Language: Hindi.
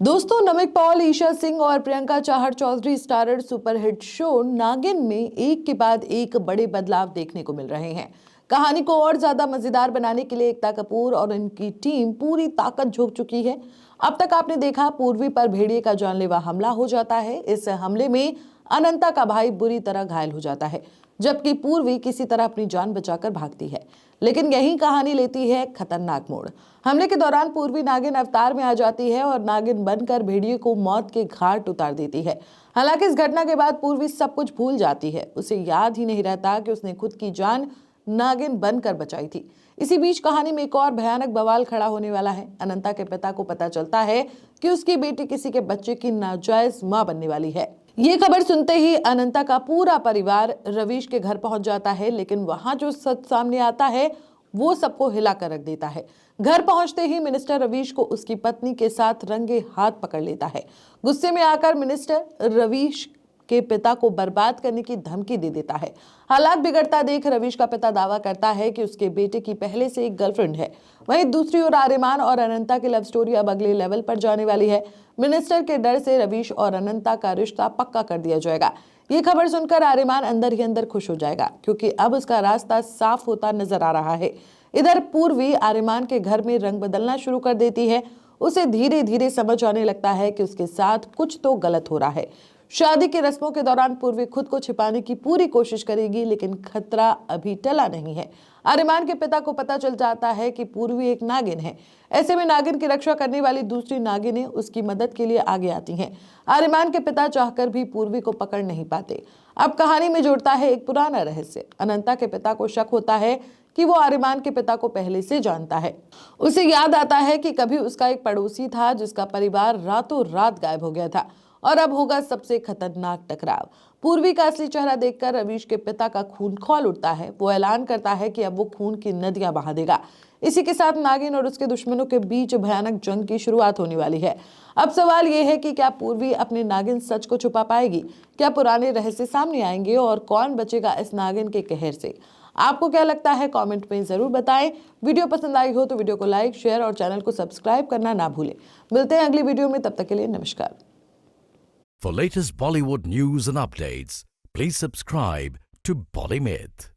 दोस्तों, नमिक पॉल, ईशा सिंह और Priyanka Chahar Choudhary starrer superhit show Naagin में एक के बाद एक बड़े बदलाव देखने को मिल रहे हैं। कहानी को और ज्यादा मजेदार बनाने के लिए एकता कपूर और उनकी टीम पूरी ताकत झोंक चुकी है। अब तक आपने देखा, पूर्वी पर भेड़िए का जानलेवा हमला हो जाता है। इस हमले में अनंता का भाई बुरी तरह घायल हो जाता है, जबकि पूर्वी किसी तरह अपनी जान बचाकर भागती है। लेकिन यही कहानी लेती है खतरनाक मोड़। हमले के दौरान पूर्वी नागिन अवतार में आ जाती है और नागिन बनकर भेड़िए को मौत के घाट उतार देती है। हालांकि इस घटना के बाद पूर्वी सब कुछ भूल जाती है। उसे याद ही नहीं रहता कि उसने खुद की जान नागिन बनकर बचाई थी। इसी बीच कहानी में एक और भयानक बवाल खड़ा होने वाला है। अनंता के पिता को पता चलता है कि उसकी बेटी किसी के बच्चे की नाजायज मां बनने वाली है। ये खबर सुनते ही अनंता का पूरा परिवार रवीश के घर पहुंच जाता है, लेकिन वहां जो सच सामने आता है वो सबको हिला कर रख देता है। घर पहुंचते ही मिनिस्टर रवीश को उसकी पत्नी के साथ रंगे हाथ पकड़ लेता है। गुस्से में आकर मिनिस्टर रवीश के पिता को बर्बाद करने की धमकी दे देता है। हालात बिगड़ता देख रवीश का पिता दावा करता है कि उसके बेटे की पहले से एक गर्लफ्रेंड है। वहीं दूसरी ओर आर्यमान और अनंता की लव स्टोरी अब अगले लेवल पर जाने वाली है। मिनिस्टर के डर से रवीश और अनंता का रिश्ता पक्का कर दिया जाएगा। ये खबर सुनकर आर्यमान अंदर ही अंदर खुश हो जाएगा, क्योंकि अब उसका रास्ता साफ होता नजर आ रहा है। इधर पूर्वी आर्यमान के घर में रंग बदलना शुरू कर देती है। उसे धीरे धीरे समझ आने लगता है कि उसके साथ कुछ तो गलत हो रहा है। शादी की रस्मों के दौरान पूर्वी खुद को छिपाने की पूरी कोशिश करेगी, लेकिन खतरा अभी टला नहीं है। आर्यमान के पिता को पता चल जाता है कि पूर्वी एक नागिन है। ऐसे में नागिन की रक्षा करने वाली दूसरी नागिनें उसकी मदद के लिए आगे आती हैं। आर्यमान के पिता चाहकर भी पूर्वी को पकड़ नहीं पाते। अब कहानी में जुड़ता है एक पुराना रहस्य। अनंता के पिता को शक होता है कि वो आर्यमान के पिता को पहले से जानता है। उसे याद आता है कि कभी उसका एक पड़ोसी था जिसका परिवार रातों रात गायब हो गया था, और अब होगा सबसे खतरनाक टकराव। पूर्वी का असली चेहरा देखकर रवीश के पिता का खून खौल उठता है। वो ऐलान करता है कि अब वो खून की नदियां बहा देगा। इसी के साथ नागिन और उसके दुश्मनों के बीच भयानक जंग की शुरुआत होने वाली है। अब सवाल ये है कि क्या पूर्वी अपने नागिन सच को छुपा पाएगी? क्या पुराने रहस्य सामने आएंगे और कौन बचेगा इस नागिन के कहर से? आपको क्या लगता है? कमेंट में जरूर बताएं। वीडियो पसंद आई हो तो वीडियो को लाइक, शेयर और चैनल को सब्सक्राइब करना ना भूलें। मिलते हैं अगली वीडियो में, तब तक के लिए नमस्कार। For latest Bollywood news and updates, please subscribe to Bollymyth.